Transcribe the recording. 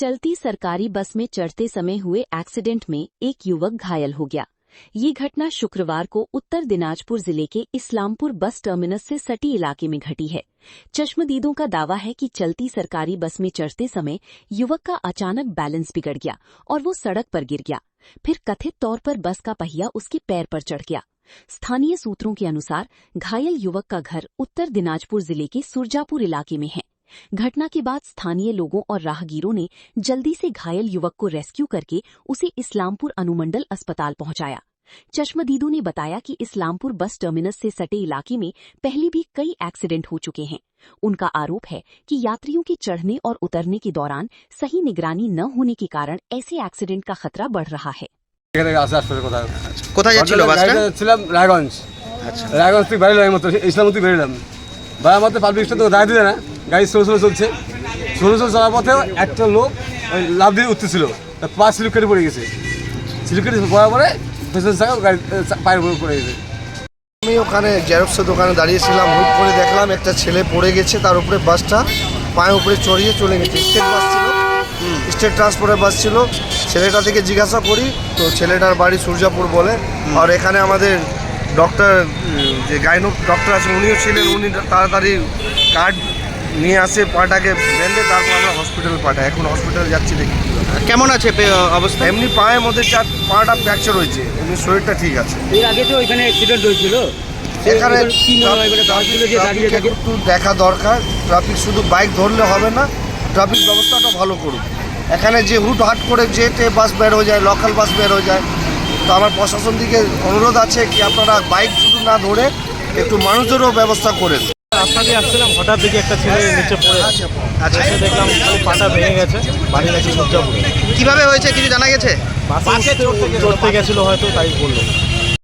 चलती सरकारी बस में चढ़ते समय हुए एक्सीडेंट में एक युवक घायल हो गया। ये घटना शुक्रवार को उत्तर दिनाजपुर जिले के इस्लामपुर बस टर्मिनस से सटी इलाके में घटी है। चश्मदीदों का दावा है कि चलती सरकारी बस में चढ़ते समय युवक का अचानक बैलेंस बिगड़ गया और वो सड़क पर गिर गया। फिर कथित तौर पर बस का पहिया उसके पैर पर चढ़ गया। स्थानीय सूत्रों के अनुसार घायल युवक का घर उत्तर दिनाजपुर जिले के सुरजापुर इलाके में है। घटना के बाद स्थानीय लोगों और राहगीरों ने जल्दी से घायल युवक को रेस्क्यू करके उसे इस्लामपुर अनुमंडल अस्पताल पहुंचाया। चश्मदीदों ने बताया कि इस्लामपुर बस टर्मिनस से सटे इलाके में पहले भी कई एक्सीडेंट हो चुके हैं। उनका आरोप है कि यात्रियों के चढ़ने और उतरने के दौरान सही निगरानी न होने के कारण ऐसे एक्सीडेंट का खतरा बढ़ रहा है। কোথায় যাচ্ছিল বাসটা? ছিলাম রায়গঞ্জ। আচ্ছা, রায়গঞ্জ থেকে বেরোলাম এইমাত্র, ইসলামপুর থেকে বেরোলাম। বেড়ার মধ্যে পাবলিক স্টেশন তো দাঁড়িয়ে দিলে না, গাড়ি স্লো চলছে। স্লো চলার পথে একটা লোক ওই লাফ দিয়ে উঠতেছিল, পা স্লিপ কেটে পড়ে গেছে। স্লিপ কেটে পড়ার পরে পেছন চাকা গাড়ি পায়ের উপরে পড়ে গেছে। আমি ওখানে জেরক্সের দোকানে দাঁড়িয়েছিলাম, হুট করে দেখলাম একটা ছেলে পড়ে গেছে, তার উপরে বাসটা পায়ের উপরে চড়িয়ে চলে গেছে। স্টেট বাস ছিল, স্টেট ট্রান্সপোর্টের বাস ছিল। ছেলেটা থেকে জিজ্ঞাসা করি তো ছেলেটার বাড়ি সুরজাপুর বলে। আর এখানে আমাদের ডক্টর, যে গাইনোক ডক্টর আছে, উনিও ছিলেন। উনি তাড়াতাড়ি কার্ড নিয়ে আসে, পাটাকে বেঁধে তারপর আমরা হসপিটাল পাঠাই। এখন হসপিটাল যাচ্ছি, দেখি কেমন আছে অবস্থা? এমনি পায়ের মধ্যে পাটা ফ্র্যাকচার হয়েছে, এমনি শরীরটা ঠিক আছে। এর আগে তো ওইখানে অ্যাক্সিডেন্ট হয়েছিল, এখানে একটু দেখা দরকার। ট্রাফিক শুধু বাইক ধরলে হবে না, ট্রাফিক ব্যবস্থাটা ভালো করুন। এখানে যে হুটহাট করে যেতে বাস বের হয়ে যায়, লোকাল বাস বের হয়ে যায়। তো আমার প্রশাসন দিকে অনুরোধ আছে কি আপনারা বাইক শুধু না ধরে একটু মানুষেরও ব্যবস্থা করেন। রাস্তা দিয়ে আসছিলাম, হঠাৎ দেখি একটা ছেলে নিচে পড়ে আছে। আচ্ছা, দেখলাম পাটা ভেঙে গেছে, বাড়ি গেছে সুরজাপুরে। কিভাবে হয়েছে কিছু জানা গেছে? বাসে চড়তে গেছিল হয়তো, তাই বললো।